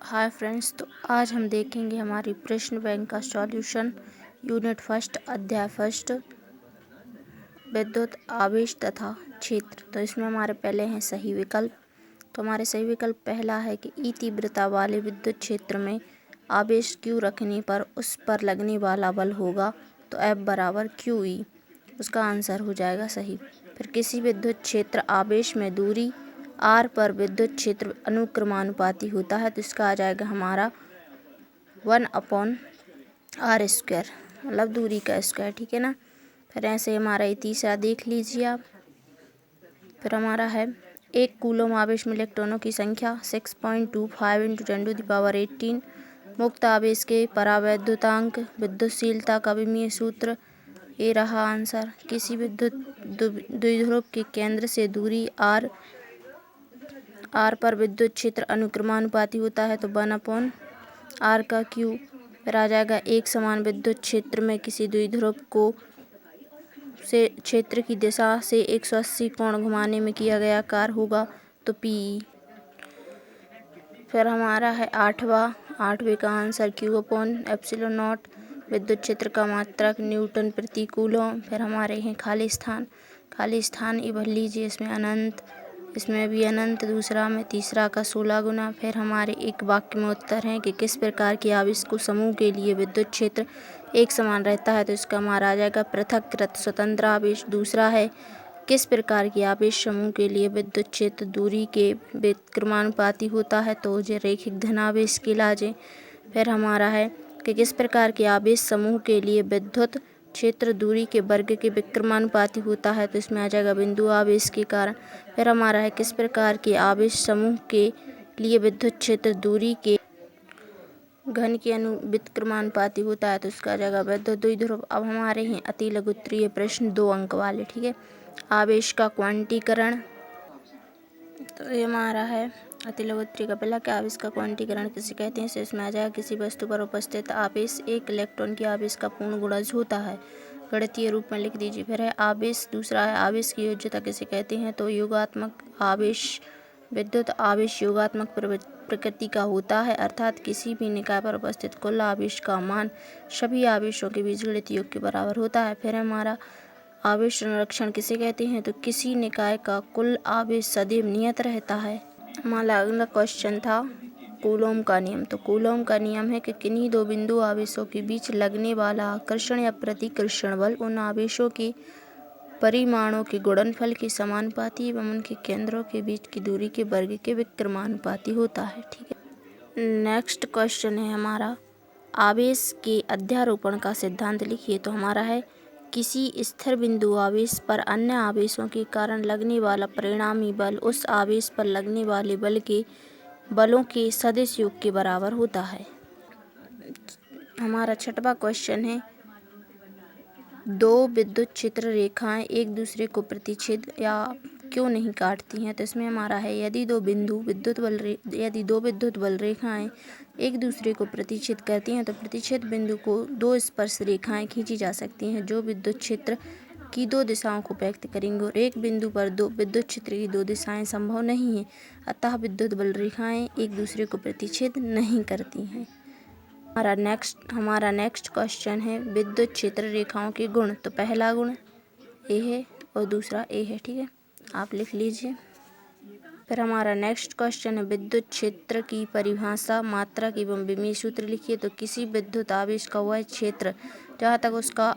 Hi friends, तो आज हम देखेंगे हमारी प्रश्न बैंक का सॉल्यूशन यूनिट फर्स्ट अध्याय फर्स्ट विद्युत आवेश तथा क्षेत्र। तो इसमें हमारे पहले हैं सही विकल्प। तो हमारे सही विकल्प पहला है कि ई तीव्रता वाले विद्युत क्षेत्र में आवेश Q रखने पर उस पर लगने वाला बल होगा तो F बराबर QE। उसका आंसर हो जाएगा सही। फिर किसी विद्युत क्षेत्र आवेश में दूरी R पर विद्युत क्षेत्र अनुक्रमानुपाती होता है तो इसका आ जाएगा हमारा 1/r², मतलब दूरी का स्क्वायर, ठीक है ना। फिर ऐसे हमारा ये तीसरा देख लीजिए आप। फिर हमारा है 1 कूलम आवेश में इलेक्ट्रॉनों की संख्या 6.25 × 10⁻18। मुक्त आवेश के परावैद्युतांक विद्युतशीलता का विमीय सूत्र। ये रहा आंसर। किसी विद्युत द्विध्रुव के केंद्र से दूरी R पर विद्युत क्षेत्र अनुक्रमानुपाती होता है तो 1/r का Q। फिर आ जाएगा एक समान विद्युत क्षेत्र में किसी द्विध्रुव को से क्षेत्र की दिशा से 180 कोण घुमाने में किया गया कार्य होगा तो PE। फिर हमारा है आठवें का आंसर Q/ε0। विद्युत क्षेत्र का मात्रक न्यूटन प्रति कूलम। फिर हमारे हैं खाली स्थान ये भर लीजिए। इसमें अनंत, इसमें भी अनंत, दूसरा में तीसरा का 16 गुना। फिर हमारे एक वाक्य में उत्तर है कि किस प्रकार के आवेश को समूह के लिए विद्युत क्षेत्र एक समान रहता है तो इसका हमारा आ जाएगा पृथक्कृत स्वतंत्र आवेश। दूसरा है किस प्रकार के आवेश समूह के लिए विद्युत क्षेत्र दूरी के विक्रमानुपाती होता है तो ये रैखिक धनावेश कहलाजे। फिर हमारा है कि किस प्रकार के आवेश समूह के लिए विद्युत क्षेत्र दूरी के वर्ग के विक्रमानुपाती होता है तो इसमें आ जाएगा बिंदु आवेश के कारण। फिर हमारा है किस प्रकार के आवेश समूह के लिए विद्युत क्षेत्र दूरी के घन के विक्रमानुपाती होता है तो इसका आ जाएगा विद्युत द्विध्रुव। अब हमारे हैं अति लघु उत्तरीय प्रश्न 2 अंक वाले, ठीक है। आवेश का क्वांटीकरण। तो ये हमारा है अति लघु उत्तरीय का पहला कि आवेश का क्वांटीकरण किसे कहते हैं। इसमें आ जाएगा किसी वस्तु पर उपस्थित आवेश एक इलेक्ट्रॉन की आवेश का पूर्ण गुणज होता है। गणितीय रूप में लिख दीजिए। फिर है आवेश, दूसरा है आवेश की योज्यता किसे कहते हैं तो योगात्मक आवेश। विद्युत आवेश योगात्मक प्रकृति का होता है, अर्थात किसी भी निकाय पर उपस्थित कुल आवेश का मान सभी आवेशों के बीजगणित योग के बराबर होता है। फिर हमारा आवेश संरक्षण किसे कहते हैं तो किसी निकाय का कुल आवेश सदैव नियत रहता है। हमारा अगला क्वेश्चन था कूलॉम का नियम। तो कूलॉम का नियम है कि किन्हीं दो बिंदु आवेशों के बीच लगने वाला आकर्षण या प्रतिकर्षण बल उन आवेशों के परिमाणों के गुणनफल के समानुपाती एवं उनके केंद्रों के बीच की दूरी के वर्ग के विक्रमानुपाती होता है, ठीक है। नेक्स्ट क्वेश्चन है हमारा आवेश के अध्यारोपण का सिद्धांत लिखिए। तो हमारा है किसी स्थिर बिंदु आवेश पर अन्य आवेशों के कारण लगने वाला परिणामी बल उस आवेश पर लगने वाले बलों के सदिश योग के बराबर होता है। हमारा छठवां क्वेश्चन है दो विद्युत क्षेत्र रेखाएं एक दूसरे को प्रतिच्छेद या क्यों नहीं काटती हैं। तो इसमें हमारा है यदि दो विद्युत बल रेखाएं एक दूसरे को प्रतिच्छेद करती हैं तो प्रतिच्छेद बिंदु को दो स्पर्श रेखाएं खींची जा सकती हैं जो विद्युत क्षेत्र की दो दिशाओं को व्यक्त करेंगे और एक बिंदु पर दो विद्युत क्षेत्र की दो दिशाएं संभव नहीं है, अतः विद्युत बल रेखाएं एक दूसरे को प्रतिच्छेद नहीं करती हैं। हमारा नेक्स्ट क्वेश्चन है विद्युत क्षेत्र रेखाओं के गुण। तो पहला गुण ए है और दूसरा ए है, ठीक है, आप लिख लीजिए। फिर हमारा नेक्स्ट क्वेश्चन है विद्युत क्षेत्र की परिभाषा, मात्रक एवं विमीय सूत्र लिखिए। तो किसी विद्युत आवेश का वह क्षेत्र जहाँ तक उसका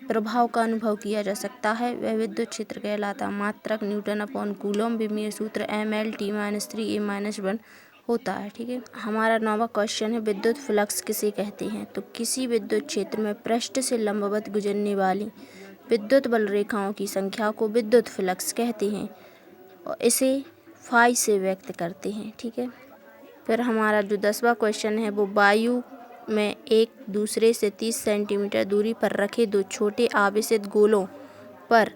प्रभाव का अनुभव किया जा सकता है वह विद्युत क्षेत्र कहलाता है। मात्रक N/कूलम, विमीय सूत्र mL/T-3A-1 होता है, ठीक है। हमारा 9वां क्वेश्चन है विद्युत फ्लक्स किसे कहते हैं। तो किसी विद्युत क्षेत्र में पृष्ठ से लंबवत गुजरने वाली विद्युत बल रेखाओं की संख्या को विद्युत फ्लक्स कहते हैं और इसे फाई से व्यक्त करते हैं, ठीक है। फिर हमारा जो 10वां क्वेश्चन है वो वायु में एक दूसरे से 30 सेंटीमीटर दूरी पर रखे दो छोटे आवेशित गोलों पर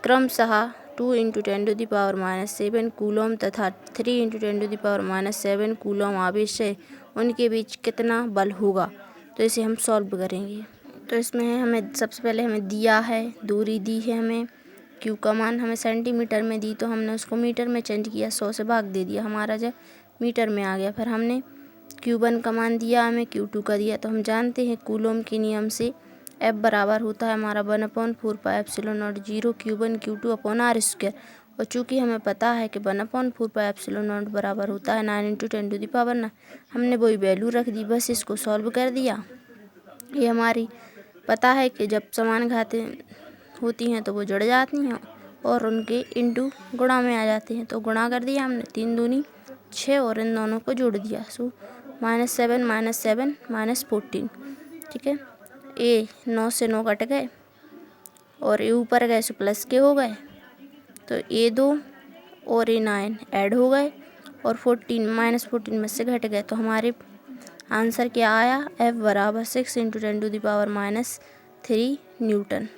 क्रमशः 2 × 10⁻⁷ कूलम तथा 3 × 10⁻⁷ कूलम आवेश है, उनके बीच कितना बल होगा। तो इसे हम सॉल्व करेंगे। तो इसमें हमें सबसे पहले हमें दिया है, दूरी दी है हमें, क्यू का मान हमें सेंटीमीटर में दी तो हमने उसको मीटर में चेंज किया, 100 से भाग दे दिया, हमारा जब मीटर में आ गया। फिर हमने Q1 का मान दिया हमें, Q2 का दिया। तो हम जानते हैं कूलोम के नियम से F बराबर होता है हमारा 1/4πε0 Q1 Q2 अपॉन r²। और चूँकि हमें पता है कि 1/4πε0 बराबर होता है 9 × 10⁻⁹, हमने वही वैल्यू रख दी, बस इसको सॉल्व कर दिया। ये हमारी पता है कि जब समान घातें होती हैं तो वो जुड़ जाती हैं और उनके इंटू गुणा में आ जाते हैं। तो गुणा कर दिया हमने, 3 दूनी 6 और इन दोनों को जोड़ दिया। सो -7 -7 -14। ठीक है, ए 9 से 9 कट गए और ए ऊपर गए सो प्लस के हो गए। तो A2 और A9 ऐड हो गए और 14 -14 में से घट गए। तो हमारे आंसर क्या आया? F बराबर 6 × 10⁻³ न्यूटन।